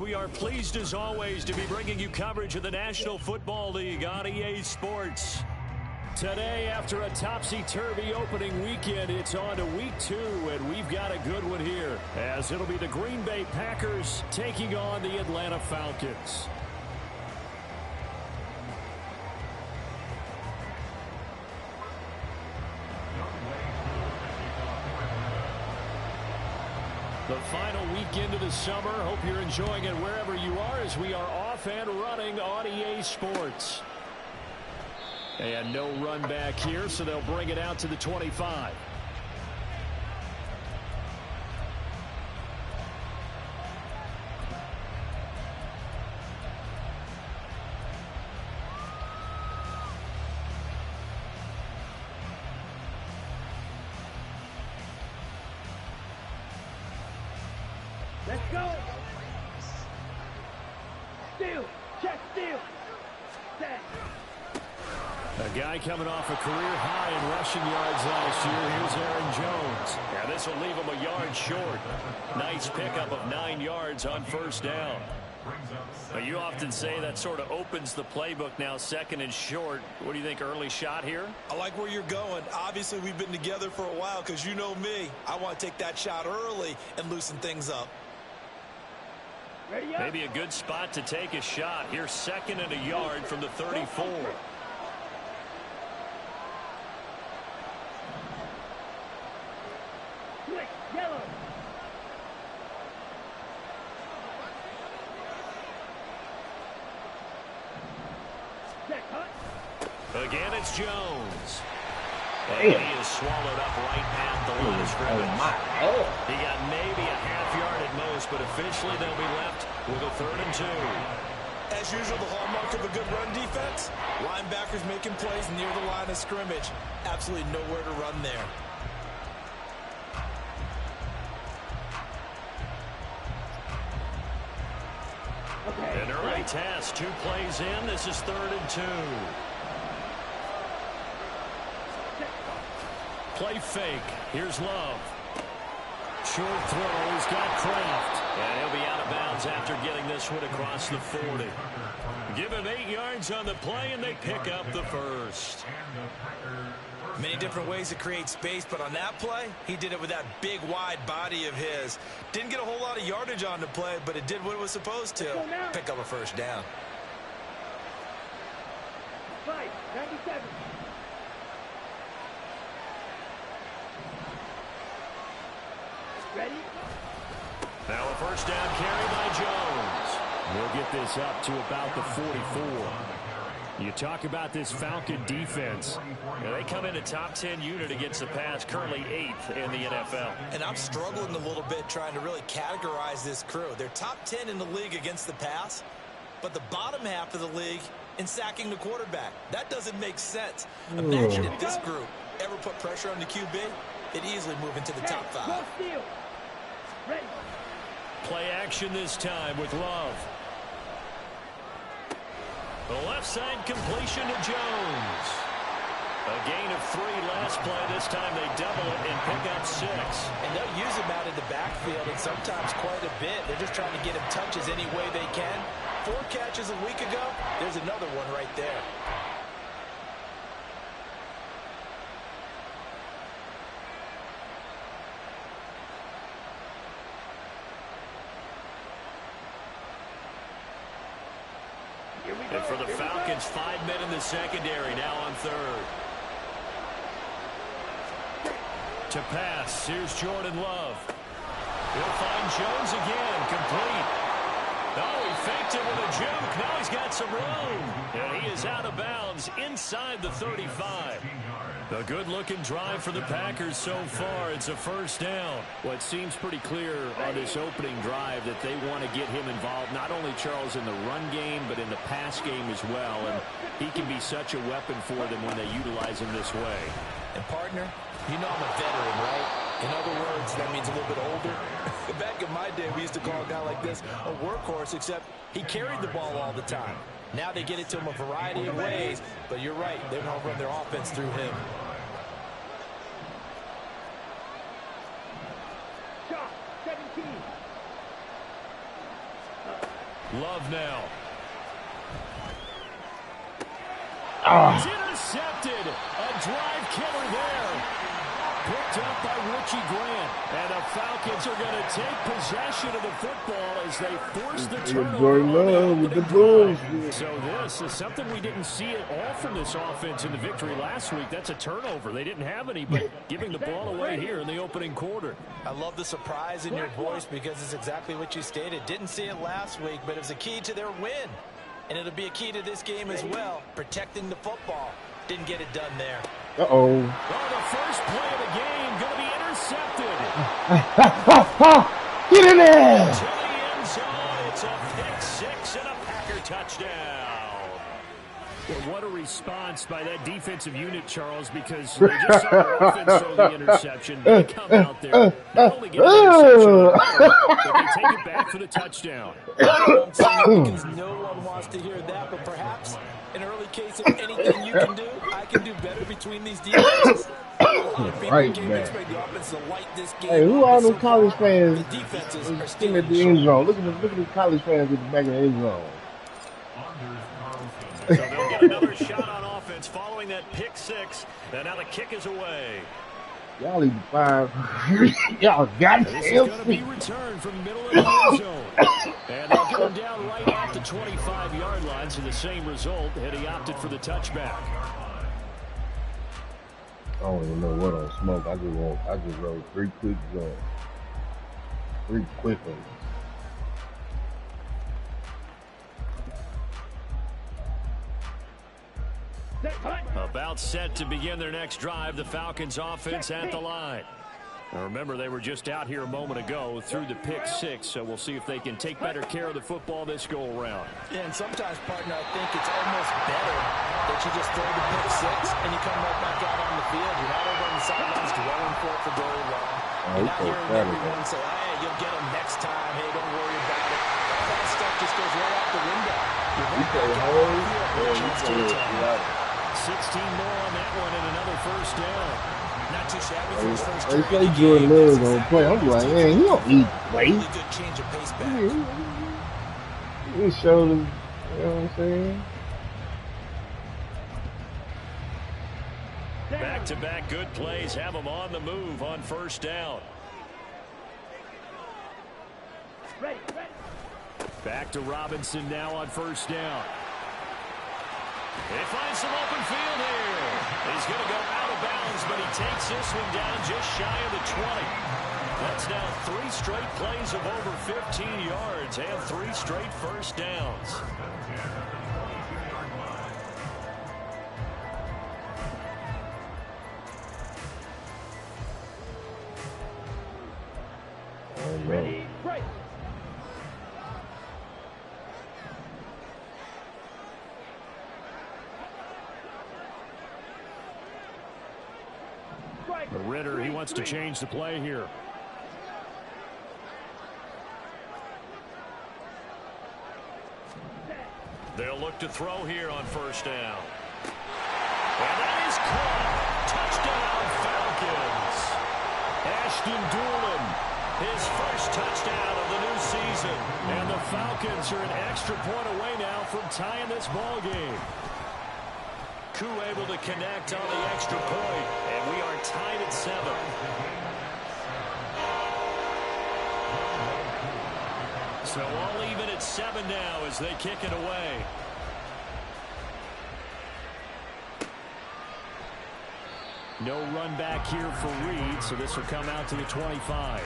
We are pleased as always to be bringing you coverage of the National Football League on EA Sports. Today, after a topsy-turvy opening weekend, it's on to week 2, and we've got a good one here, as it'll be the Green Bay Packers taking on the Atlanta Falcons. The final weekend of the summer. Hope you're enjoying it wherever you are as we are off and running on EA Sports. And no run back here, so they'll bring it out to the 25. Let's go. Steal. Check steal. Set. A guy coming off a career high in rushing yards last year. Here's Aaron Jones. Yeah, this will leave him a yard short. Nice pickup of 9 yards on first down. But you often say that sort of opens the playbook now, second and short. What do you think, early shot here? I like where you're going. Obviously, we've been together for a while because you know me. I want to take that shot early and loosen things up. Ready up. Maybe a good spot to take a shot. Here's second and a yard from the 34. Quick, yellow. Check, hut. Again, it's Jones. And he is swallowed up right at the line of scrimmage. He got maybe a half yard at most, but officially they'll be left with a 3rd and 2. As usual, the hallmark of a good run defense, linebackers making plays near the line of scrimmage. Absolutely nowhere to run there. An early test, 2 plays in. This is 3rd and 2. Play fake. Here's Love. Short throw. He's got Kraft. And he'll be out of bounds after getting this one across the 40. Give him 8 yards on the play, and they pick up the first. Many different ways to create space, but on that play, he did it with that big, wide body of his. Didn't get a whole lot of yardage on the play, but it did what it was supposed to. Pick up a first down. 5-97. Ready? Now a first down carry by Jones. We'll get this up to about the 44. You talk about this Falcon defense. Yeah, they come in a top 10 unit against the pass, currently 8th in the NFL. And I'm struggling a little bit trying to really categorize this crew. They're top 10 in the league against the pass, but the bottom half of the league in sacking the quarterback. That doesn't make sense. Imagine if this group ever put pressure on the QB, it'd easily move into the top 5. Ready. Play action this time with Love. The left side completion to Jones. A gain of 3 last play. This time they double it and pick up 6. And they'll use him out in the backfield and sometimes quite a bit. They're just trying to get him touches any way they can. 4 catches a week ago. There's another one right there. And for the Falcons, 5 men in the secondary, now on 3rd. To pass, here's Jordan Love. He'll find Jones again, complete. Oh, he faked it with a juke. Now he's got some room. And he is out of bounds inside the 35. A good-looking drive for the Packers so far. It's a first down. Well, it seems pretty clear on this opening drive that they want to get him involved, not only, Charles, in the run game, but in the pass game as well. And he can be such a weapon for them when they utilize him this way. And, partner, you know I'm a veteran, right? In other words, that means a little bit older. Back in my day, we used to call a guy like this a workhorse, except he carried the ball all the time. Now they get it to him a variety of ways, but you're right. They're going to run their offense through him. Shot, 17. Love now. It's intercepted. A drive killer there. Picked up by Richie Grant. And the Falcons are going to take possession of the football as they force the turnover. So this is something we didn't see at all from this offense in the victory last week. That's a turnover. They didn't have any, but giving the ball away here in the opening quarter. I love the surprise in your voice because it's exactly what you stated. Didn't see it last week, but it was a key to their win. And it'll be a key to this game as well, protecting the football. Didn't get it done there. Well, the first play of the game going to be intercepted. Get in there! To the end zone. It's a pick six and a Packer touchdown. Well, what a response by that defensive unit, Charles, because they just saw their offense throw the interception. They come out there, not only get an interception, but they take it back for the touchdown. Because no one wants to hear that, but perhaps an early case of anything you can do, I can do better between these defenses. Right, man. Hey, who are those college fans sitting at the end zone? Look at the college fans at the back of the end zone. So they'll get another shot on offense following that pick six. And now the kick is away. Y'all even five. Y'all got this is going to be returned from middle of the end zone. And they'll get him down right at the 25-yard line. So the same result, and he opted for the touchback. I don't even know what on smoke. I just wrote 3 quick zones. 3 quick ones. About set to begin their next drive, the Falcons offense at the line. Now remember, they were just out here a moment ago through the pick six, so we'll see if they can take better care of the football this go around. Yeah, and sometimes, partner, I think it's almost better that you just throw the pick six and you come right back out on the field. You're not over on the sidelines dwelling for it for very long. You're not hearing everyone say, hey, you'll get them next time. Hey, don't worry about it. All that stuff just goes right out the window. You're right back out on the field for a chance to return. 16 more on that one and another first down. Not too shabby for his first They say Jordan Love gonna play. I'm like, man, he don't need to play. Really good change of pace back. He showed him, you know what I'm saying? Back-to-back good plays have them on the move on first down. Back to Robinson now on first down. They find some open field here. He's going to go out of bounds, but he takes this one down just shy of the 20. That's now 3 straight plays of over 15 yards and 3 straight first downs. Ready, right. But Ritter, he wants to change the play here. They'll look to throw here on first down. And that is caught. Touchdown, Falcons. Ashton Dulin, his first touchdown of the new season. And the Falcons are an extra point away now from tying this ball game. Koo able to connect on the extra point, and we are tied at 7. So all even at 7 now as they kick it away. No run back here for Reed, so this will come out to the 25.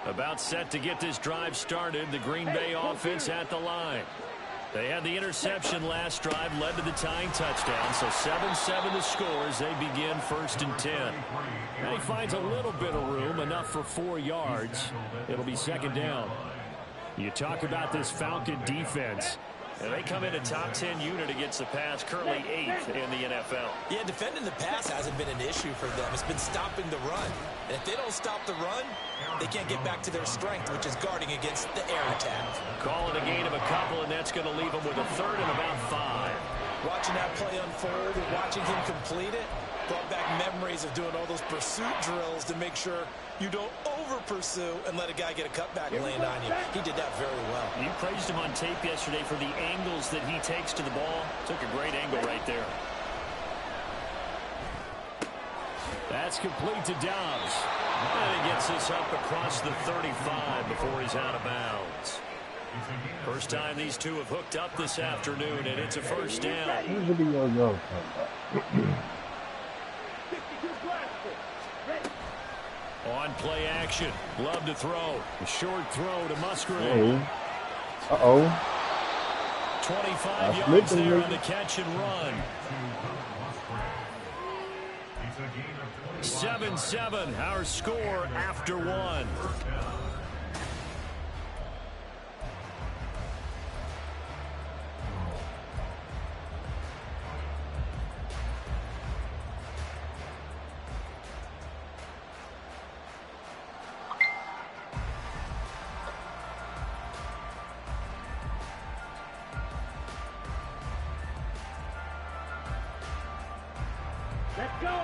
About set to get this drive started. The Green Bay offense at the line. They had the interception last drive, led to the tying touchdown. So 7-7 the score as they begin 1st and 10. And he finds a little bit of room, enough for 4 yards. It'll be 2nd down. You talk about this Falcon defense. And they come in a top 10 unit against the pass, currently 8th in the NFL. Yeah, defending the pass hasn't been an issue for them. It's been stopping the run. And if they don't stop the run, they can't get back to their strength, which is guarding against the air attack. Call it a gain of a couple, and that's going to leave them with a third and about 5. Watching that play unfold and watching him complete it brought back memories of doing all those pursuit drills to make sure you don't over-pursue and let a guy get a cutback lane on you. He did that very well. You praised him on tape yesterday for the angles that he takes to the ball. Took a great angle right there. That's complete to Dobbs. And he gets this up across the 35 before he's out of bounds. First time these two have hooked up this afternoon, and it's a first down. On play action. Love to throw. A short throw to Musgrave. Uh-oh. 25 yards there on the catch and run. 7-7, our score after 1.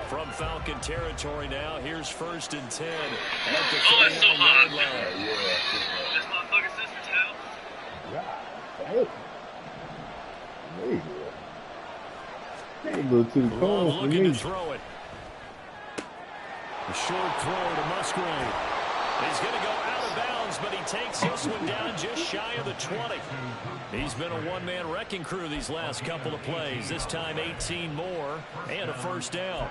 From Falcon territory now, here's 1st and 10 at the 39-yard line. This motherfucker's sister's house. Love looking to throw it. A short throw to Musgrave. He's going to go out of bounds, but he takes this one down just shy of the 20. He's been a one-man wrecking crew these last couple of plays. This time 18 more and a first down.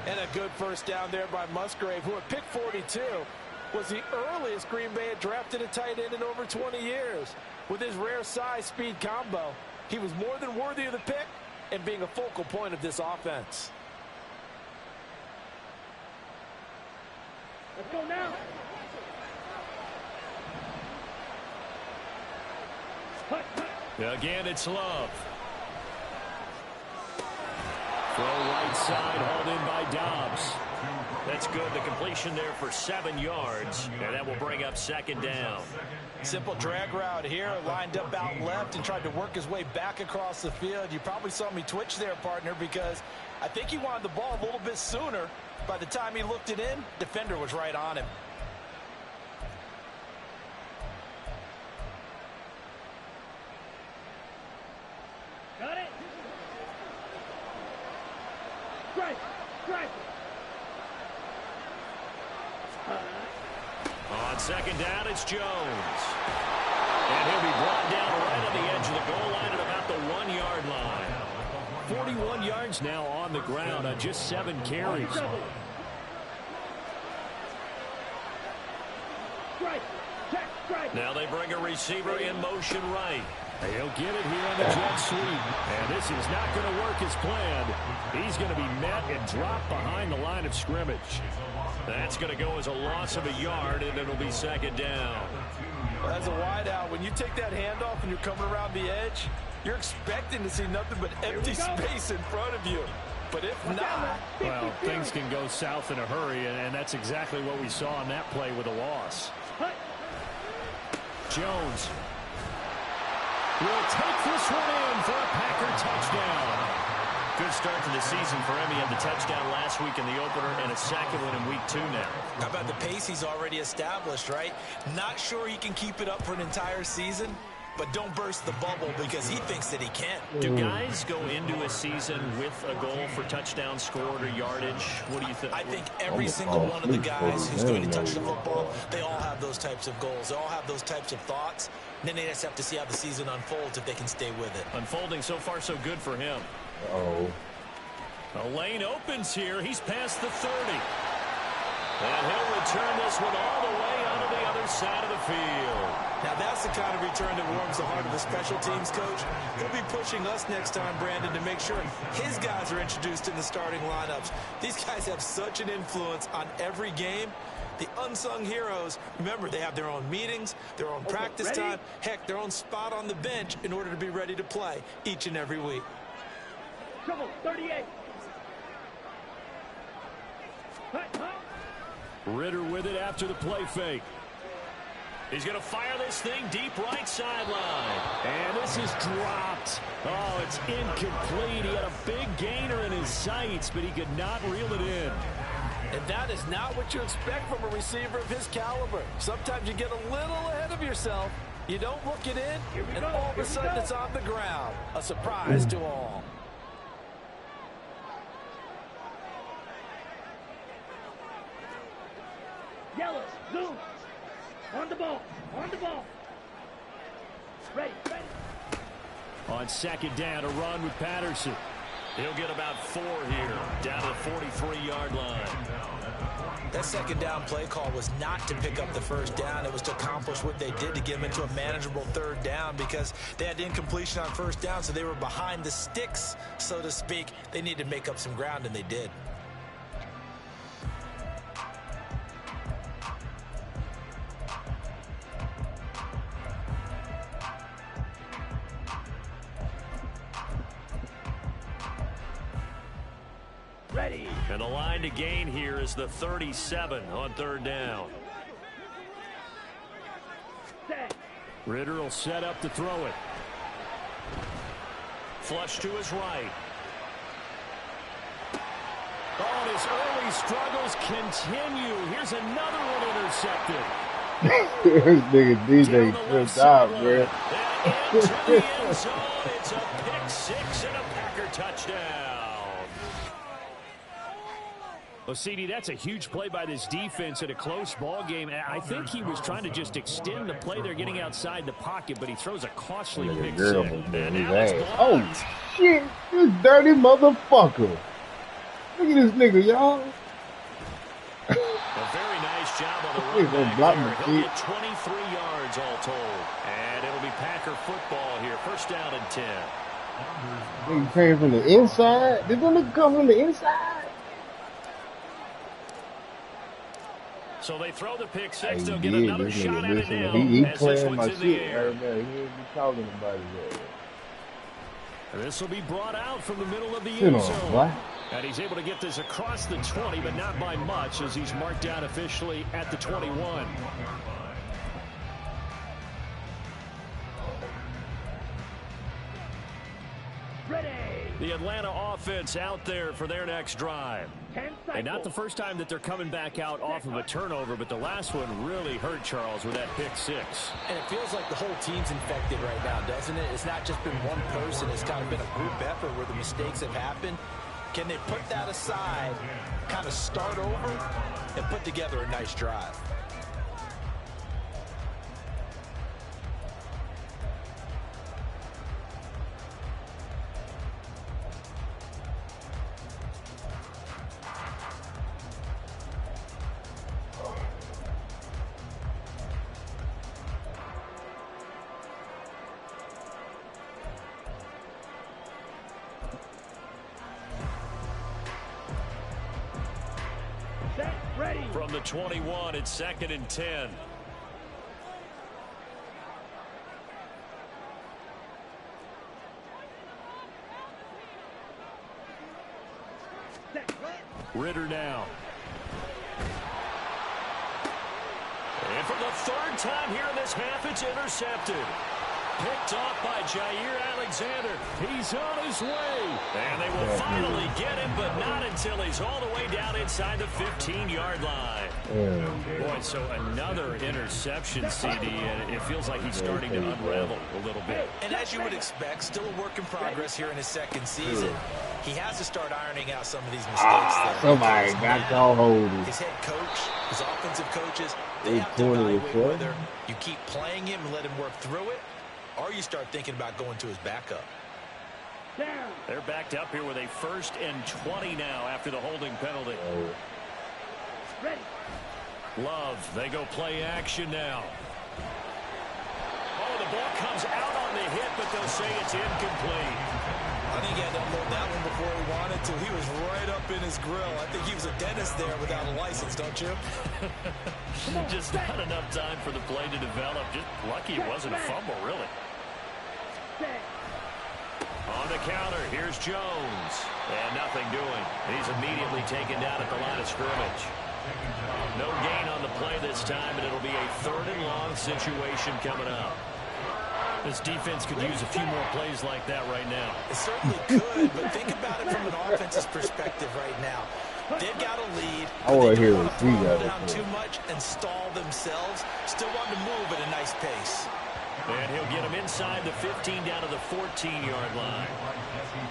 And a good first down there by Musgrave, who at pick 42 was the earliest Green Bay had drafted a tight end in over 20 years. With his rare size-speed combo, he was more than worthy of the pick and being a focal point of this offense. Let's go now. Again, it's Love. Throw right side, hauled in by Dobbs. That's good. The completion there for 7 yards, and that will bring up 2nd down. Simple drag route here, lined up out left and tried to work his way back across the field. You probably saw me twitch there, partner, because I think he wanted the ball a little bit sooner. By the time he looked it in, defender was right on him. Got it. Strike. Strike. On 2nd down, it's Jones. And he'll be brought down right on the edge of the goal line at about the 1-yard line. 41 yards now on the ground on just 7 carries. Strike. Check. Strike. Now they bring a receiver in motion right. He'll get it here on the jet sweep. And this is not going to work as planned. He's going to be met and dropped behind the line of scrimmage. That's going to go as a loss of a yard, and it'll be 2nd down. As a wideout, when you take that handoff and you're coming around the edge, you're expecting to see nothing but empty space in front of you. But if not, well, things can go south in a hurry, and that's exactly what we saw on that play with a loss. Jones will take this one in for a Packer touchdown. Good start to the season for him. He had the touchdown last week in the opener and a second one in week 2 now. How about the pace he's already established, right? Not sure he can keep it up for an entire season, but don't burst the bubble because he thinks that he can. Do guys go into a season with a goal for touchdown scored or yardage? What do you think? I think every single one of the guys who's going to touch the football, they all have those types of goals. They all have those types of thoughts. And then they just have to see how the season unfolds if they can stay with it. Unfolding so far so good for him. A lane opens here. He's past the 30. And he'll return this one all the way onto the other side of the field. Now that's the kind of return that warms the heart of the special teams coach. He'll be pushing us next time, Brandon, to make sure his guys are introduced in the starting lineups. These guys have such an influence on every game. The unsung heroes, remember, they have their own meetings, their own practice time, heck, their own spot on the bench in order to be ready to play each and every week. Trouble, 38. Ritter with it after the play fake. He's going to fire this thing deep right sideline. And this is dropped. Oh, it's incomplete. He had a big gainer in his sights, but he could not reel it in. And that is not what you expect from a receiver of his caliber. Sometimes you get a little ahead of yourself. You don't look it in, and all of a sudden it's on the ground. A surprise to all. Yellow, zoom. On the ball, on the ball. Ready, ready. On second down, a run with Patterson. He'll get about 4 here, down to the 43-yard line. That second down play call was not to pick up the first down. It was to accomplish what they did to get them into a manageable third down because they had incompletion on first down, so they were behind the sticks, so to speak. They needed to make up some ground, and they did. Ready. And the line to gain here is the 37 on third down. Set. Ritter will set up to throw it. Flush to his right. Oh, and his early struggles continue. Here's another one intercepted. This nigga DJ tripped out, man. And into the end zone. It's a pick six and a Packer touchdown. Well, CD, that's a huge play by this defense in a close ball game. I think he was trying to just extend the play. They're getting outside the pocket, but he throws a costly pick six. Oh, shit. This dirty motherfucker. Look at this nigga, y'all. A very nice job on the run back there. He'll get 23 yards all told. And it'll be Packer football here. First down and 10. Nigga came from the inside? Did that nigga come from the inside? So they throw the pick six. They'll get another shot at it now. He as this playing one's my in shit the air. right now. He ain't be talking about it yet. And this will be brought out from the middle of the Sit end on, zone. boy. And he's able to get this across the 20, but not by much, as he's marked down officially at the 21. Ready. The Atlanta offense out there for their next drive. 10 cycles. And not the first time that they're coming back out off of a turnover, but the last one really hurt Charles with that pick six. And it feels like the whole team's infected right now, doesn't it? It's not just been one person. It's kind of been a group effort where the mistakes have happened. Can they put that aside, kind of start over, and put together a nice drive? Set. Ready. From the 21, it's second and 10. Set. Ritter now. And for the third time here in this half, it's intercepted. Picked off by Jair Alexander. He's on his way. And they will finally get him, but not until he's all the way down inside the 15-yard line. Boy, so another interception, CD, and it feels like he's starting to unravel a little bit. And as you would expect, still a work in progress here in his second season. He has to start ironing out some of these mistakes there. Somebody got to hold it. His head coach, his offensive coaches, they They have to cornered it, evaluate sir. whether you keep playing him and let him work through it, or you start thinking about going to his backup. Down. They're backed up here with a 1st and 20 now after the holding penalty. Ready. Love, they go play action now. Oh, the ball comes out on the hit, but they'll say it's incomplete. I think he had to unload that one before he wanted to. He was right up in his grill. I think he was a dentist there without a license, don't you? Just not enough time for the play to develop. Just lucky it wasn't a fumble, really. On the counter, here's Jones. And nothing doing. He's immediately taken down at the line of scrimmage. No gain on the play this time, and it'll be a 3rd and long situation coming up. This defense could use a few more plays like that right now. It certainly could, but think about it from an offense's perspective right now. They've got a lead. I want to hear They don't what want you to got slow to down say. too much and stall themselves. Still want to move at a nice pace. And he'll get him inside the 15 down to the 14-yard line.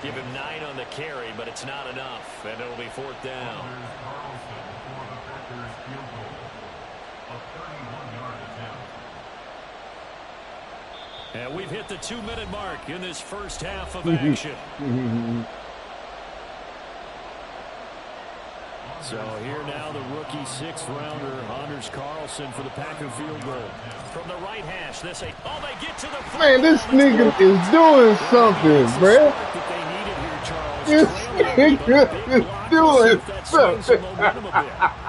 Give him 9 on the carry, but it's not enough, and it'll be 4th down. And we've hit the 2-minute mark in this first half of action. So here now the rookie 6th-rounder, Anders Carlson, for the Packer field goal. From the right hash, they get to the... Man, this nigga is doing something, bruh. This nigga is doing something.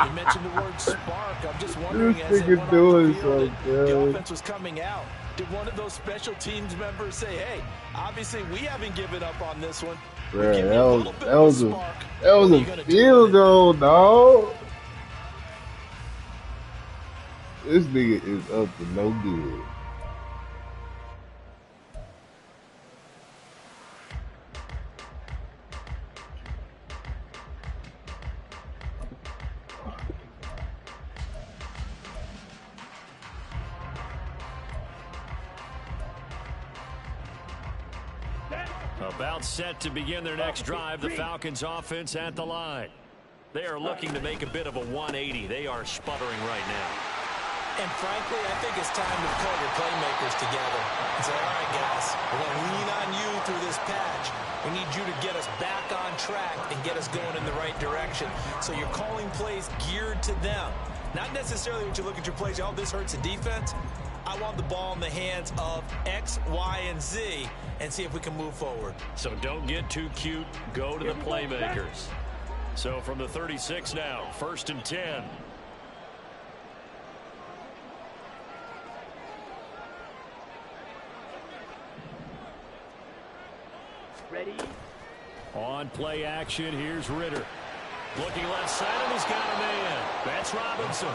You mentioned the word spark. I'm just wondering This as it nigga went doing off the field something. and the offense was coming out. Did one of those special teams members say, hey, obviously we haven't given up on this one. Bruh, Give me that a was little bit of a spark. a What are you gonna do field with it? goal, dog. This nigga is up to no good. About set to begin their next drive, the Falcons offense at the line. They are looking to make a bit of a 180. They are sputtering right now. And frankly, I think it's time to call your playmakers together and say, all right, guys, we're going to lean on you through this patch. We need you to get us back on track and get us going in the right direction. So you're calling plays geared to them. Not necessarily when you look at your plays, oh, this hurts the defense. I want the ball in the hands of X, Y, and Z and see if we can move forward. So don't get too cute. Go to the playmakers. So from the 36 now, 1st and 10. Ready? On play action, here's Ritter. Looking left side, and he's got a man. That's Robinson.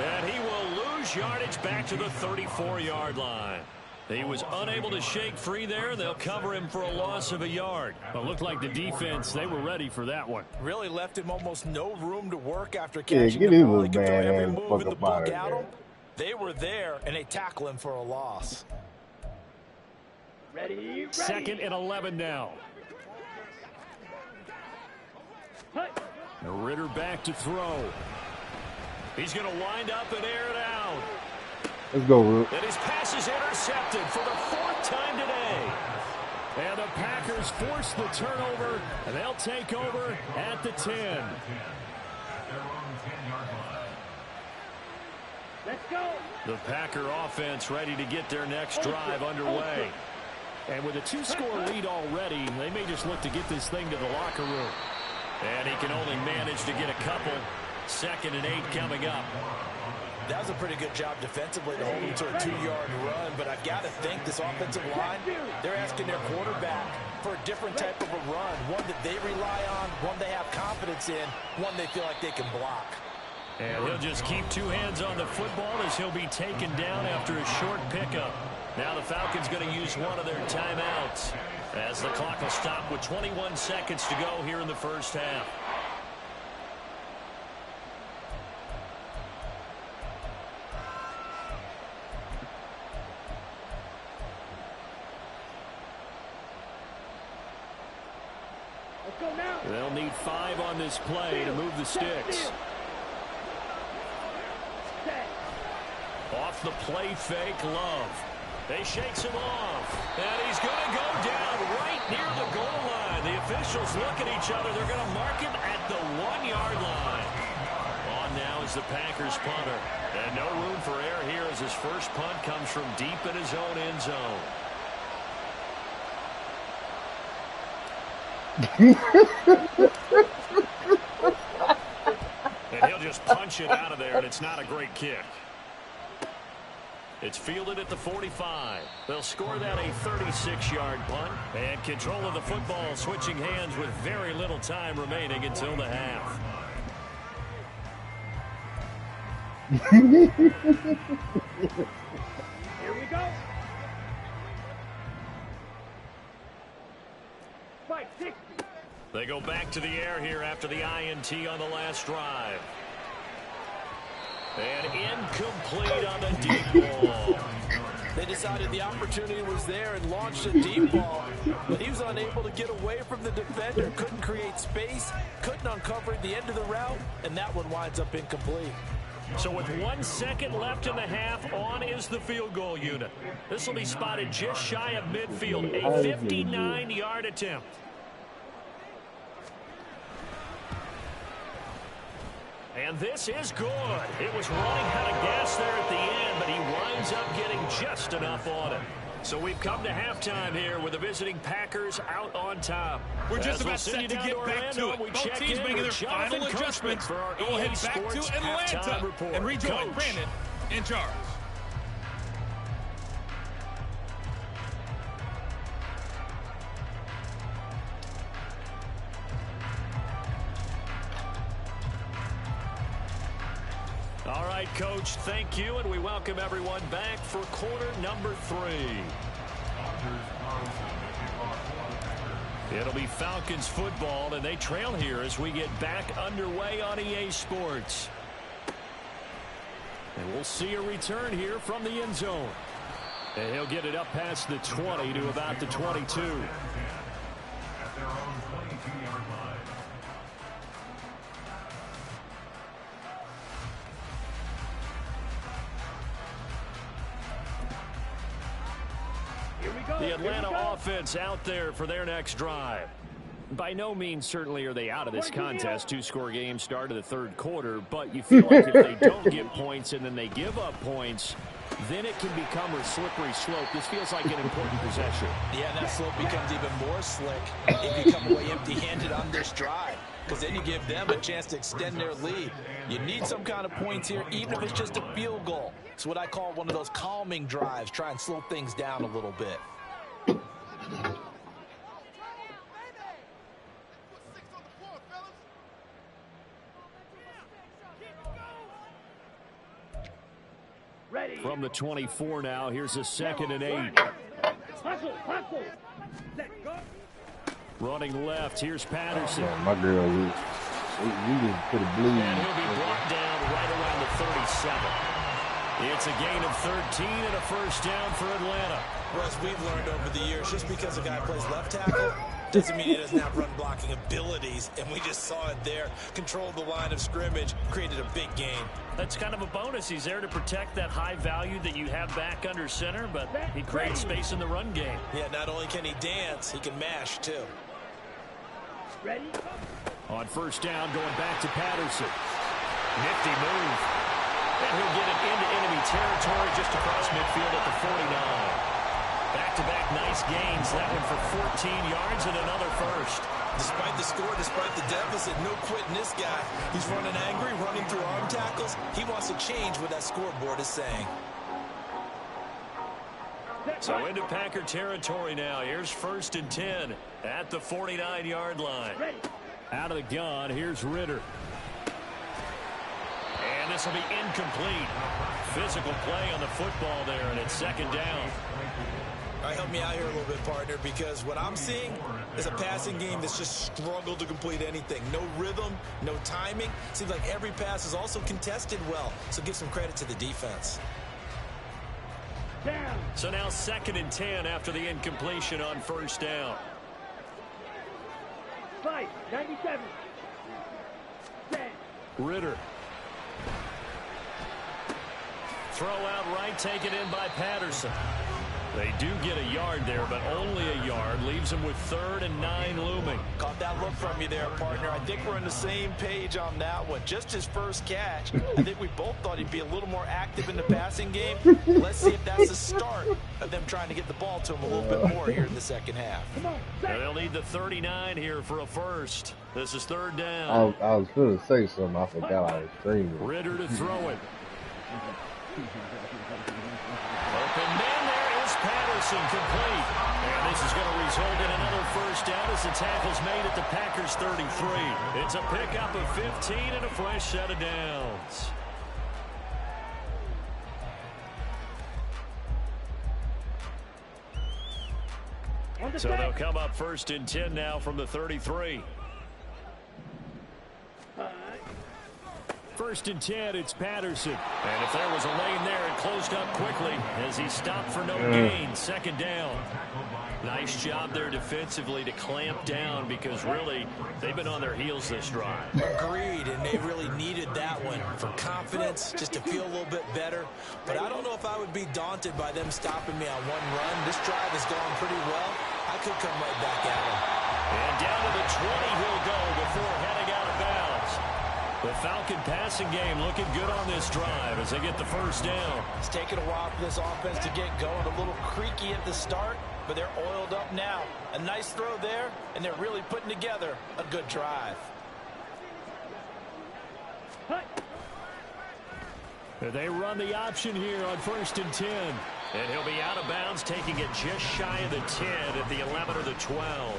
And he will lose yardage back to the 34-yard line. He was unable to shake free there. They'll cover him for a loss of a yard. It looked like the defense, they were ready for that one. Really left him almost no room to work after Yeah, catching get the his ball. little He could throw bad every ass move fuck in the up book out of at there. him. They were there, and they tackle him for a loss. Ready? 2nd and 11 now. Ritter back to throw. He's going to wind up and air it out. Let's go, Rook. And his pass is intercepted for the 4th time today. And the Packers force the turnover, and they'll take over at the 10. Let's go. The Packer offense ready to get their next drive underway. And with a 2-score lead already, they may just look to get this thing to the locker room. And he can only manage to get a couple. 2nd and 8 coming up. That was a pretty good job defensively to hold him to a 2-yard run, but I've got to think this offensive line, they're asking their quarterback for a different type of a run, one that they rely on, one they have confidence in, one they feel like they can block. And he'll just keep 2 hands on the football as he'll be taken down after a short pickup. Now the Falcons going to use one of their timeouts as the clock will stop with 21 seconds to go here in the first half. Let's go now. They'll need 5 on this play to move the sticks. Off the play fake, Love. They shakes him off. And he's going to go down right near the goal line. The officials look at each other. They're going to mark him at the 1-yard line. On now is the Packers punter. And no room for error here as his first punt comes from deep in his own end zone. And he'll just punch it out of there, and it's not a great kick. It's fielded at the 45. They'll score that a 36-yard punt. And control of the football switching hands with very little time remaining until the half. Here we go. Fight 60. They go back to the air here after the INT on the last drive. And incomplete on the deep ball. They decided the opportunity was there and launched a deep ball, but he was unable to get away from the defender, couldn't create space, couldn't uncover the end of the route, and that one winds up incomplete. So with 1 second left in the half, on is the field goal unit. This will be spotted just shy of midfield, a 59-yard attempt. And this is good. It was running out of gas there at the end, but he winds up getting just enough on it. So we've come to halftime here with the visiting Packers out on top. We're just about set to get back to it. Both teams making their final adjustments. We'll head back to Atlanta and rejoin Brandon in charge. All right, Coach, thank you, and we welcome everyone back for quarter number 3. It'll be Falcons football, and they trail here as we get back underway on EA Sports. And we'll see a return here from the end zone. And he'll get it up past the 20 to about the 22. The Atlanta offense out there for their next drive. By no means certainly are they out of this contest. 2-score game start of the third quarter, but you feel like if they don't get points and then they give up points, then it can become a slippery slope. This feels like an important possession. Yeah, that slope becomes even more slick if you come away empty-handed on this drive, because then you give them a chance to extend their lead. You need some kind of points here, even if it's just a field goal. It's what I call one of those calming drives. Try and slow things down a little bit. Ready. From the 24 now, here's a 2nd and 8. Hustle, hustle. Let go. Running left, here's Patterson. Man, my girl, we just put a blue. And he'll be brought down right around the 37. It's a gain of 13 and a first down for Atlanta. Russ, we've learned over the years, just because a guy plays left tackle doesn't mean he doesn't have run blocking abilities, and we just saw it there. Controlled the line of scrimmage, created a big gain. That's kind of a bonus. He's there to protect that high value that you have back under center, but he creates space in the run game. Yeah, not only can he dance, he can mash, too. Ready. On first down, going back to Patterson. Nifty move. And he'll get it into enemy territory just across midfield at the 49. Back-to-back nice gains. That one for 14 yards and another first. Despite the score, despite the deficit, no quitting this guy. He's running angry, running through arm tackles. He wants to change what that scoreboard is saying. So into Packer territory now. Here's 1st and 10 at the 49-yard line. Out of the gun, here's Ritter. And this will be incomplete. Physical play on the football there, and it's 2nd down. All right, help me out here a little bit, partner, because what I'm seeing is a passing game that's just struggled to complete anything. No rhythm, no timing. Seems like every pass is also contested well, so give some credit to the defense. Down. So now 2nd and 10 after the incompletion on first down. Fight. 97. 10. Ritter. Throw out right, taken in by Patterson. They do get a yard there, but only a yard. Leaves them with 3rd and 9 looming. Caught that look from you there, partner. I think we're on the same page on that one. Just his first catch. I think we both thought he'd be a little more active in the passing game. Let's see if that's the start of them trying to get the ball to him a little bit more here in the second half. They'll need the 39 here for a first. This is 3rd down. I was going to say something. I forgot I was streaming. Ritter to throw it. Open man there is Patterson, complete. And this is going to result in another first down as the tackle's made at the Packers 33. It's a pickup of 15 and a fresh set of downs. So they'll come up 1st and 10 now from the 33. 1st and 10, it's Patterson. And if there was a lane there, it closed up quickly as he stopped for no gain. 2nd down. Nice job there defensively to clamp down because really they've been on their heels this drive. Agreed, and they really needed that one for confidence, just to feel a little bit better. But I don't know if I would be daunted by them stopping me on one run. This drive has gone pretty well. I could come right back at him. And down to the 20 he'll go before heading out of bounds. The Falcon passing game looking good on this drive as they get the first down. It's taken a while for this offense to get going. A little creaky at the start, but they're oiled up now. A nice throw there, and they're really putting together a good drive. They run the option here on 1st and 10. And he'll be out of bounds, taking it just shy of the 10 at the 11 or the 12.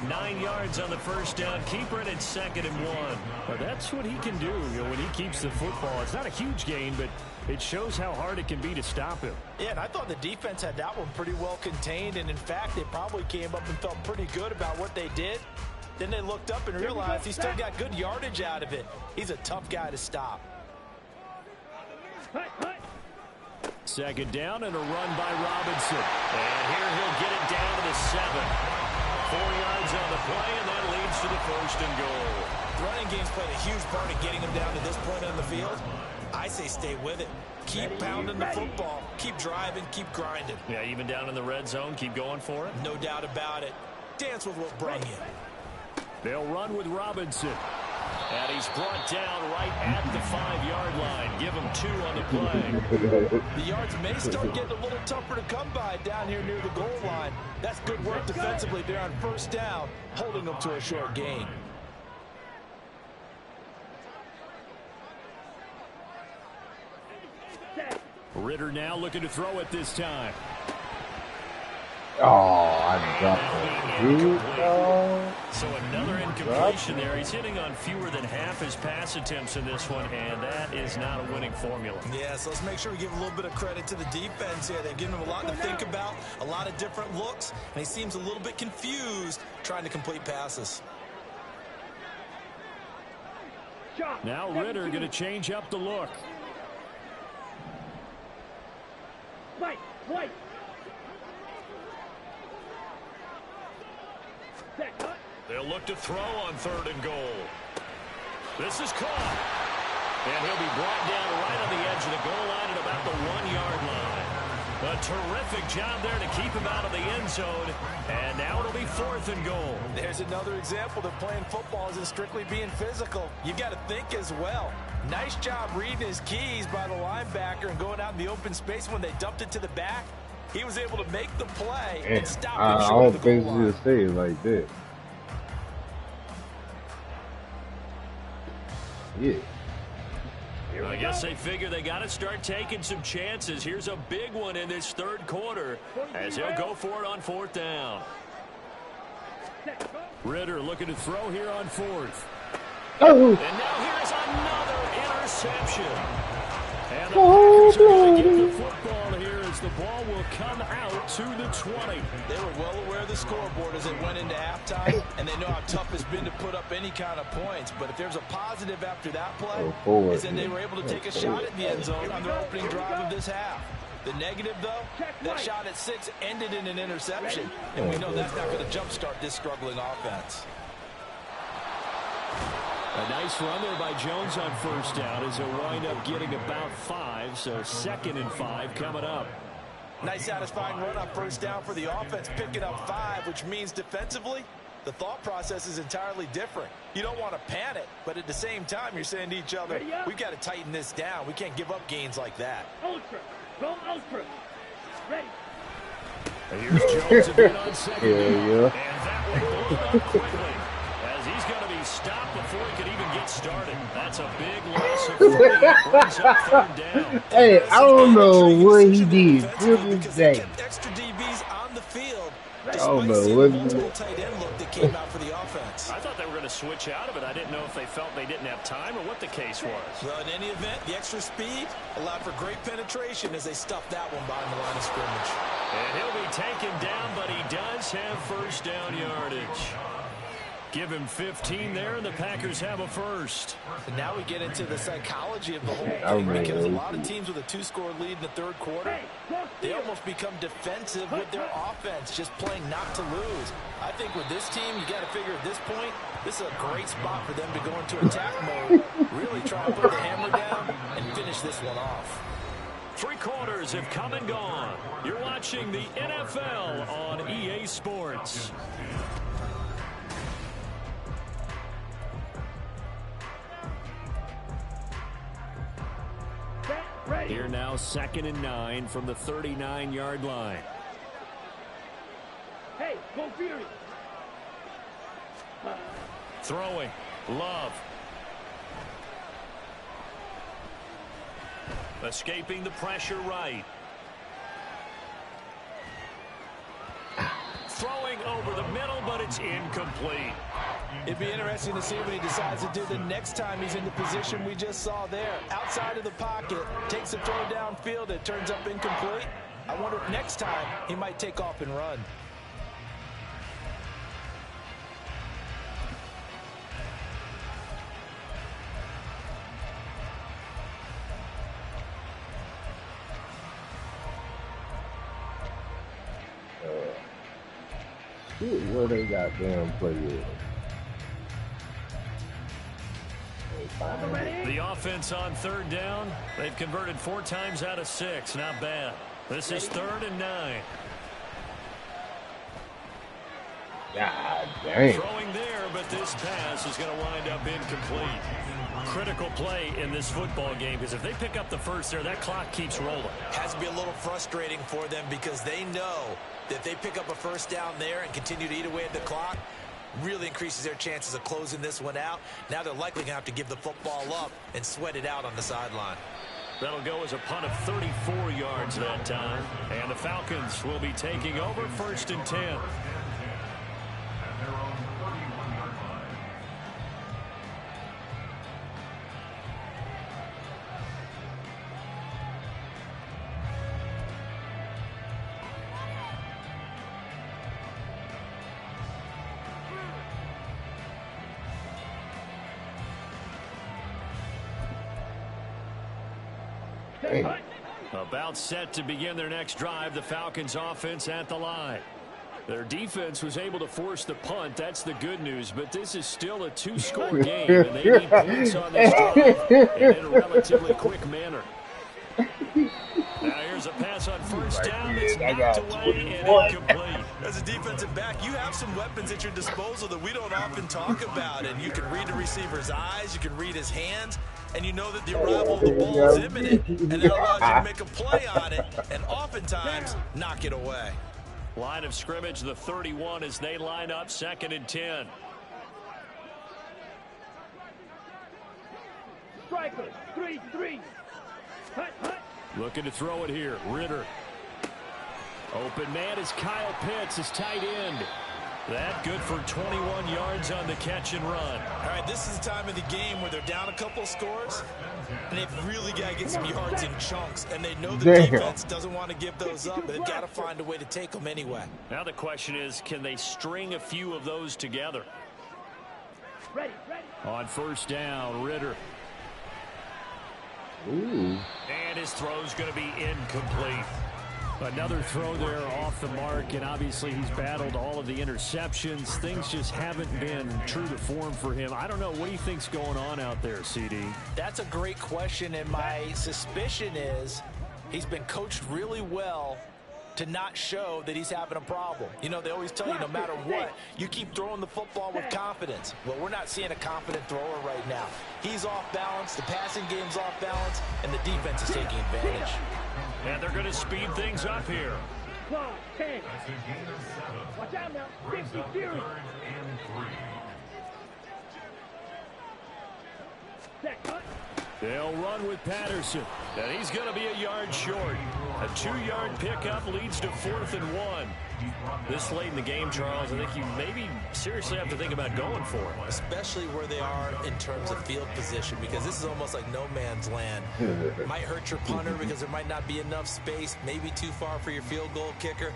9 yards on the first down. Keeper it at 2nd and 1. Well, that's what he can do, when he keeps the football. It's not a huge gain, but it shows how hard it can be to stop him. Yeah, and I thought the defense had that one pretty well contained. And, in fact, they probably came up and felt pretty good about what they did. Then they looked up and realized he still got good yardage out of it. He's a tough guy to stop. 2nd down and a run by Robinson. And here he'll get it down to the 7. 4 yards on the play, and that leads to the 1st and goal. The running game's played a huge part in getting him down to this point on the field. I say stay with it. Keep pounding the football. Keep driving. Keep grinding. Yeah, even down in the red zone, keep going for it. No doubt about it. Dance with what brung you. They'll run with Robinson. And he's brought down right at the 5-yard line. Give him 2 on the play. The yards may start getting a little tougher to come by down here near the goal line. That's good work defensively there on 1st down, holding them to a short gain. Ritter now looking to throw it this time. Oh, I dropped it. So another incompletion there. He's hitting on fewer than half his pass attempts in this one, and that is not a winning formula. Yeah, so let's make sure we give a little bit of credit to the defense here. They've given him a lot to think about, a lot of different looks, and he seems a little bit confused trying to complete passes. Now Ritter going to change up the look. White. They'll look to throw on 3rd and goal. This is caught. And he'll be brought down right on the edge of the goal line at about the 1-yard line. A terrific job there to keep him out of the end zone. And now it'll be 4th and goal. There's another example that playing football isn't strictly being physical. You've got to think as well. Nice job reading his keys by the linebacker and going out in the open space when they dumped it to the back. He was able to make the play and stop him short of the goal line. I don't think you say it like that. Yeah. I guess they figure they got to start taking some chances. Here's a big one in this 3rd quarter as he'll go for it on 4th down. Ritter looking to throw here on 4th. Oh. And now here's another interception. And the Packers are going to get the football here as the ball will come out to the 20. They were well aware of the scoreboard as they went into halftime, and they know how tough it's been to put up any kind of points. But if there's a positive after that play, is that they were able to take a shot at the end zone on their opening drive of this half. The negative, though, that shot at 6 ended in an interception, and we know that's not going to jumpstart this struggling offense. A nice run there by Jones on 1st down as he'll wind up getting about 5, so 2nd and 5 coming up. Nice satisfying run on first down for the offense, picking up 5, which means defensively, the thought process is entirely different. You don't want to panic, but at the same time, you're saying to each other, we've got to tighten this down. We can't give up gains like that. Ultra. Go ultra. Ready. And here's Jones again on second. Yeah. And that one blown up quickly, as he's going to be stopped before he could even get started. That's a big loss of 3. Brings up third down. Hey, I don't know what he did to this day. Extra DBs on the field. I don't know what he did. Tight end look that came out for the offense. I thought they were going to switch out of it. I didn't know if they felt they didn't have time or what the case was. Well, in any event, the extra speed allowed for great penetration as they stuffed that one behind the line of scrimmage. And he'll be taken down, but he does have first down yardage. Give him 15 there, and the Packers have a first. And now we get into the psychology of the whole thing, because a lot of teams with a 2-score lead in the third quarter, they almost become defensive with their offense, just playing not to lose. I think with this team, you got to figure at this point, this is a great spot for them to go into attack mode, really try to put the hammer down and finish this one off. 3 quarters have come and gone. You're watching the NFL on EA Sports. Here now, 2nd and 9 from the 39-yard line. Hey, go Fury. Throwing. Love. Escaping the pressure right. Throwing over the middle, but it's incomplete. It'd be interesting to see what he decides to do the next time he's in the position we just saw there. Outside of the pocket, takes a throw downfield, it turns up incomplete. I wonder if next time he might take off and run. Where they goddamn play with? The offense on 3rd down. They've converted 4 times out of 6. Not bad. This is 3rd and 9. God damn. Throwing there, but this pass is going to wind up incomplete. Critical play in this football game, because if they pick up the first there, that clock keeps rolling. Has to be a little frustrating for them, because they know that if they pick up a first down there and continue to eat away at the clock, really increases their chances of closing this one out. Now they're likely going to have to give the football up and sweat it out on the sideline. That'll go as a punt of 34 yards that time. And the Falcons will be taking over 1st and 10. About set to begin their next drive, the Falcons offense at the line. Their defense was able to force the punt. That's the good news, but this is still a 2-score game, and they need points on this drive and in a relatively quick manner. Now here's a pass on first down. It's knocked away and incomplete. As a defensive back, you have some weapons at your disposal that we don't often talk about, and you can read the receiver's eyes, you can read his hands, and you know that the arrival of the ball is imminent, and that allows you to make a play on it, and oftentimes knock it away. Line of scrimmage, the 31, as they line up 2nd and 10. Strikers, 3-3. Hut, hut. Looking to throw it here. Ritter. Open man is Kyle Pitts, his tight end. That good for 21 yards on the catch and run. All right, this is the time of the game where they're down a couple scores, and they've really got to get some yards in chunks, and they know the defense doesn't want to give those up, but they've got to find a way to take them anyway. Now the question is, can they string a few of those together? Ready, ready. On first down, Ritter. Ooh. And his throw's going to be incomplete. Another throw there off the mark, and obviously he's battled all of the interceptions. Things just haven't been true to form for him. I don't know. What do you think's going on out there, CD? That's a great question, and my suspicion is he's been coached really well to not show that he's having a problem. You know, they always tell you no matter what, you keep throwing the football with confidence. Well, we're not seeing a confident thrower right now. He's off balance, the passing game's off balance, and the defense is taking advantage. And they're going to speed things up here. 10. Watch out now. 50 Fury. They'll run with Patterson. And he's going to be a yard short. A 2-yard pickup leads to 4th and 1. This late in the game, Charles, I think you maybe seriously have to think about going for it. Especially where they are in terms of field position, because this is almost like no man's land. Might hurt your punter because there might not be enough space, maybe too far for your field goal kicker.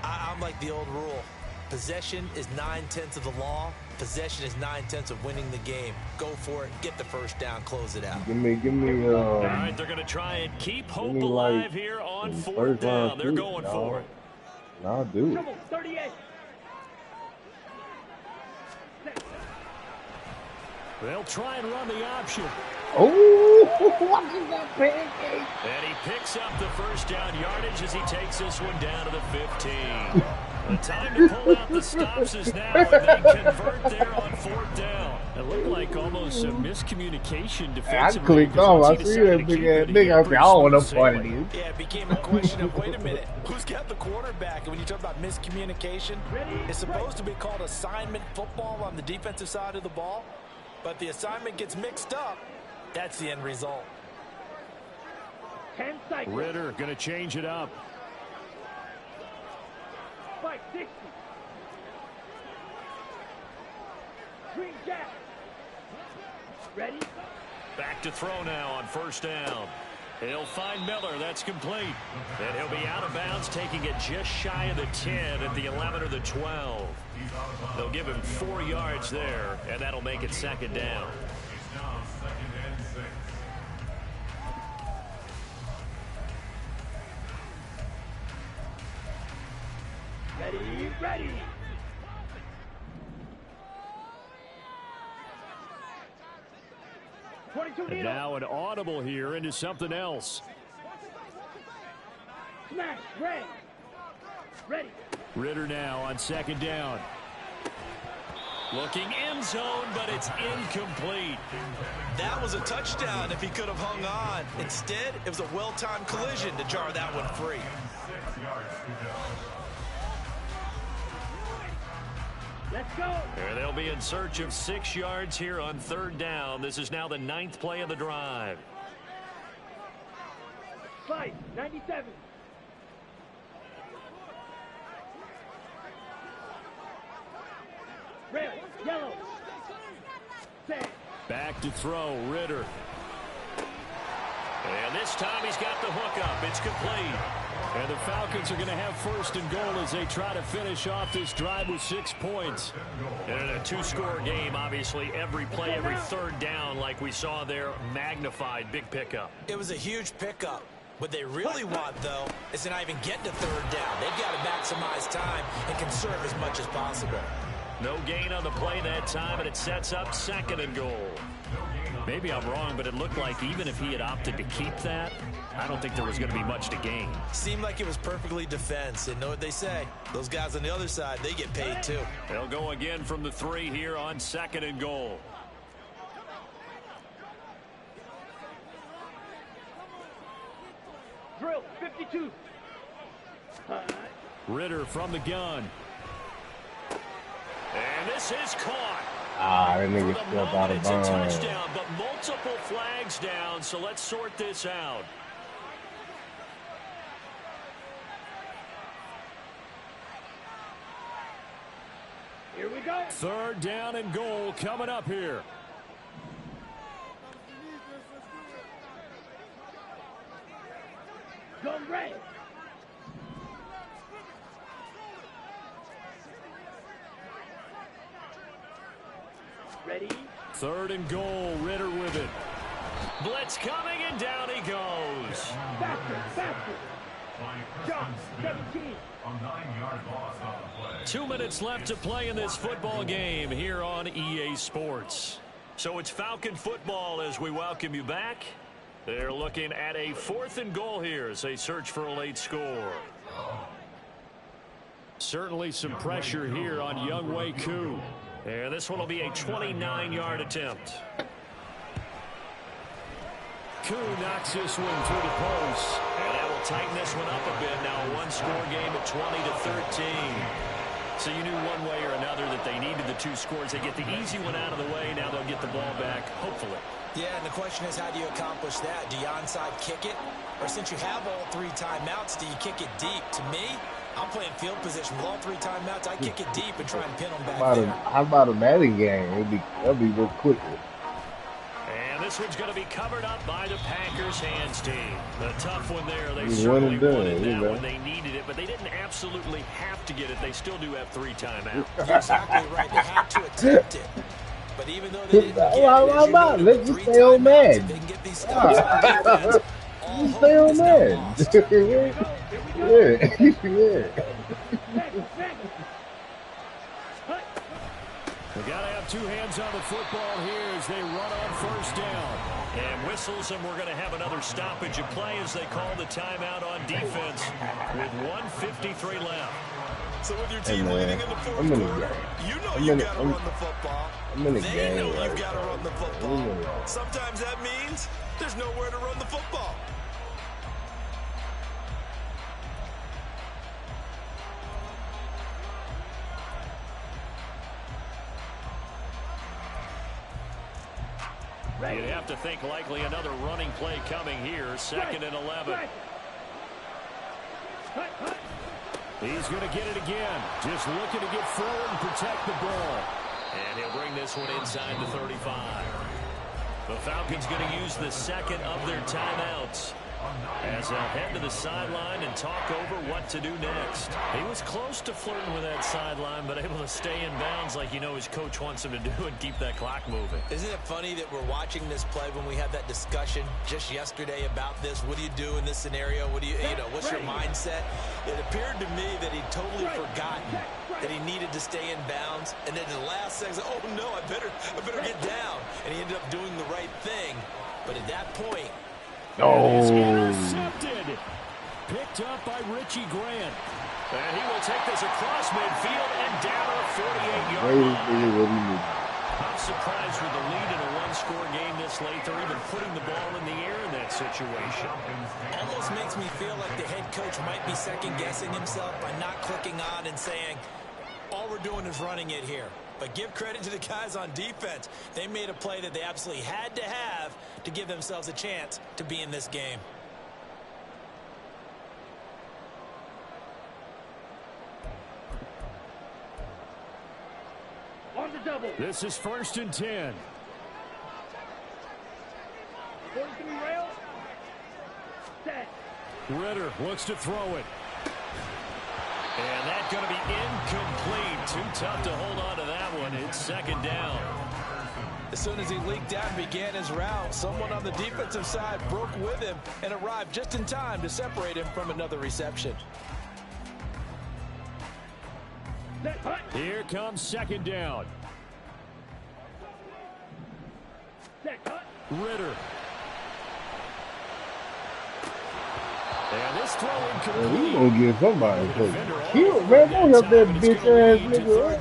I'm like the old rule. Possession is 9/10 of the law. Possession is 9/10 of winning the game. Go for it. Get the first down. Close it out. Give me. All right, they're going to try and keep hope alive here on 4th down. They're going for it. I'll do it. 38. They'll try and run the option. Oh, what is that pancake? And he picks up the first down yardage as he takes this one down to the 15. The time to pull out the stops is now, and they convert there on 4th down. It looked like almost a miscommunication defensively. I clicked off. I see that big ass nigga. I said, I don't know what it is. Yeah, it became a question of, wait a minute, who's got the quarterback? And when you talk about miscommunication, it's supposed to be called assignment football on the defensive side of the ball. But the assignment gets mixed up. That's the end result. 10 seconds. Ritter going to change it up. 60. Green Jack. Ready? Back to throw now on 1st down. He'll find Miller. That's complete. And he'll be out of bounds, taking it just shy of the 10 at the 11 or the 12. They'll give him 4 yards there, and that'll make it 2nd down. Ready. And now an audible here into something else. Smash, ready. Ritter now on 2nd down. Looking end zone, but it's incomplete. That was a touchdown if he could have hung on. Instead, it was a well-timed collision to jar that one free. Let's go. And they'll be in search of 6 yards here on 3rd down. This is now the 9th play of the drive. 97. Red, yellow. Set. Back to throw, Ritter. And this time he's got the hookup. It's complete. And the Falcons are going to have 1st and goal as they try to finish off this drive with 6 points. And in a 2-score game, obviously, every play, every 3rd down, like we saw there, magnified. Big pickup. It was a huge pickup. What they really want, though, is to not even get to 3rd down. They've got to maximize time and conserve as much as possible. No gain on the play that time, and it sets up 2nd and goal. Maybe I'm wrong, but it looked like even if he had opted to keep that, I don't think there was going to be much to gain. Seemed like it was perfectly defense. And know what they say? Those guys on the other side, they get paid too. They'll go again from the 3 here on 2nd and goal. Drill, 52. Ritter from the gun. And this is caught. That nigga stepped out of It's a bounds. touchdown, but multiple flags down, so let's sort this out. Here we go. 3rd down and goal coming up here. Go red. Ready? 3rd and goal, Ritter with it. Blitz coming, and down he goes. Faster. John, 17. 2 minutes left to play in this football game here on EA Sports. So it's Falcon football as we welcome you back. They're looking at a 4th and goal here as they search for a late score. Certainly some pressure here on Younghoe Koo. And this one will be a 29-yard attempt. Koo knocks this one through the post. And that will tighten this one up a bit. Now a one-score game at 20-13. So you knew one way or another that they needed the 2 scores. They get the easy one out of the way. Now they'll get the ball back, hopefully. Yeah, and the question is, how do you accomplish that? Do you onside kick it? Or since you have all 3 timeouts, do you kick it deep? To me, I'm playing field position with all 3 timeouts. I kick it deep and try and pin them back there. How about a Madden game? That'll be real quick. And this one's going to be covered up by the Packers hands team. The tough one there. They certainly wanted that when they needed it, but they didn't absolutely have to get it. They still do have 3 timeouts. You're exactly right. They had to attempt it. But even though they didn't get how about it? Let's just stay on Madden. They can get these stops on defense. Just stay on Madden. Yeah. We got to have 2 hands on the football here as they run on first down. And whistles, and we're going to have another stoppage of play as they call the timeout on defense with 1:53 left. So with your team leading in the fourth quarter, you know you got to run the football. They know you've got to run the football. Sometimes that means there's nowhere to run the football. You'd have to think likely another running play coming here. 2nd and 11. He's going to get it again. Just looking to get forward and protect the ball. And he'll bring this one inside the 35. The Falcons going to use the 2nd of their timeouts as they'll head to the sideline and talk over what to do next. He was close to flirting with that sideline, but able to stay in bounds like you know his coach wants him to do and keep that clock moving. Isn't it funny that we're watching this play when we had that discussion just yesterday about this? What do you do in this scenario? What do you know, what's your mindset? It appeared to me that he'd totally forgotten that he needed to stay in bounds, and then in the last second, oh no, I better get down. And he ended up doing the right thing. But at that point, intercepted. Picked up by Richie Grant. And he will take this across midfield and down a 48-yard line. I'm surprised with the lead in a one-score game this late. They're even putting the ball in the air in that situation. Almost makes me feel like the head coach might be second-guessing himself by not clicking on and saying, all we're doing is running it here. But give credit to the guys on defense. They made a play that they absolutely had to have to give themselves a chance to be in this game. On the double. This is 1st and 10. 43 rail. Set. Ritter looks to throw it. And that's going to be incomplete. Too tough to hold on to that one. It's 2nd down. As soon as he leaked out and began his route, someone on the defensive side broke with him and arrived just in time to separate him from another reception. Here comes 2nd down. Ritter. And this throw incomplete. He's going to get somebody. Cute, man. Don't help that bitch-ass nigga.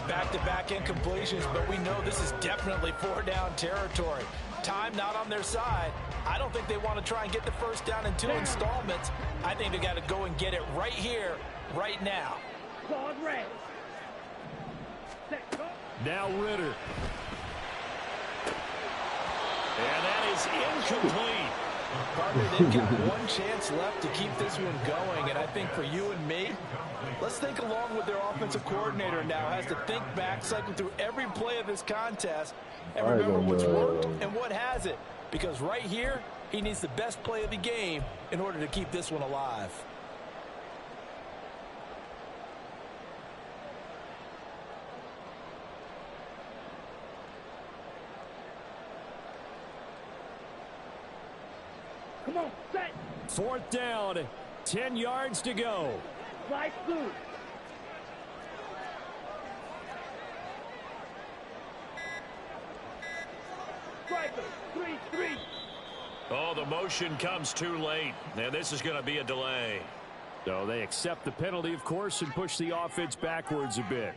Back-to-back incompletions, but we know this is definitely 4-down territory. Time not on their side. I don't think they want to try and get the first down in 2 installments. I think they got to go and get it right here, right now. Now Ritter. And that is incomplete. Partner, they've got one chance left to keep this one going, and I think for you and me, let's think along with their offensive coordinator now has to think back, cycle through every play of this contest, and remember what's worked and what hasn't. Because right here, he needs the best play of the game in order to keep this one alive. Come on, set. 4th down, 10 yards to go. Slide through. Striker, 3-3. Oh, the motion comes too late. And this is going to be a delay. So they accept the penalty, of course, and push the offense backwards a bit.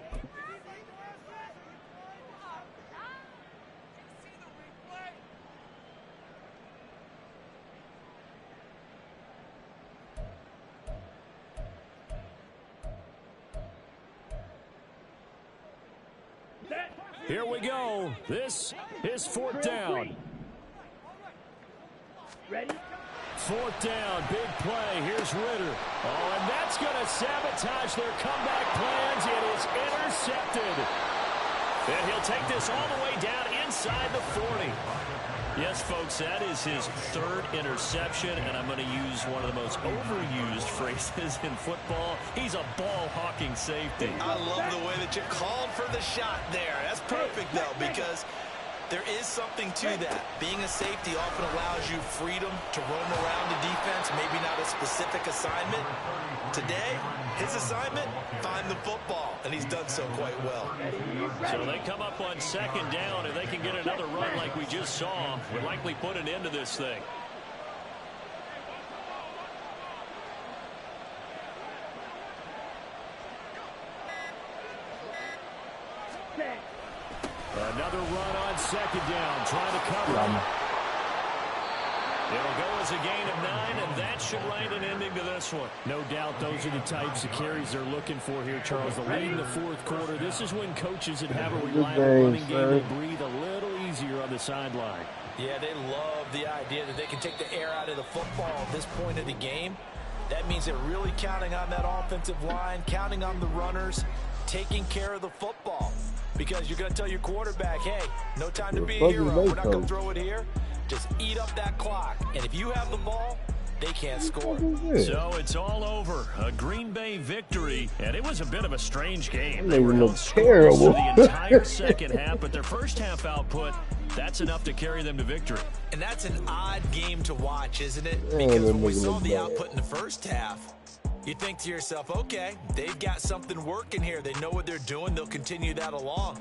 Here we go. This is 4th down. Ready? 4th down, big play. Here's Ritter. Oh, and that's going to sabotage their comeback plans. It is intercepted. And he'll take this all the way down inside the 40. Yes, folks, that is his 3rd interception, and I'm going to use one of the most overused phrases in football. He's a ball-hawking safety. I love the way that you called for the shot there. That's perfect, though, because there is something to that. Being a safety often allows you freedom to roam around the defense, maybe not a specific assignment. Today, his assignment, find the football, and he's done so quite well. So they come up on 2nd down, and they can get another run like we just saw. We'll likely put an end to this thing. Another run on 2nd down, trying to cover. It'll go as a gain of 9, and that should land an ending to this one. No doubt those are the types of carries they're looking for here, Charles. The lead in the 4th quarter. This is when coaches that have a reliable running game will breathe a little easier on the sideline. Yeah, they love the idea that they can take the air out of the football at this point of the game. That means they're really counting on that offensive line, counting on the runners, taking care of the football. Because you're going to tell your quarterback, hey, no time to be a hero. We're not going to throw it here. Just eat up that clock. And if you have the ball, they can't score. So it's all over. A Green Bay victory. And it was a bit of a strange game. They were terrible the entire 2nd half, but their 1st half output, that's enough to carry them to victory. And that's an odd game to watch, isn't it? Because when we saw the output in the 1st half, you think to yourself, okay, they've got something working here. They know what they're doing. They'll continue that along.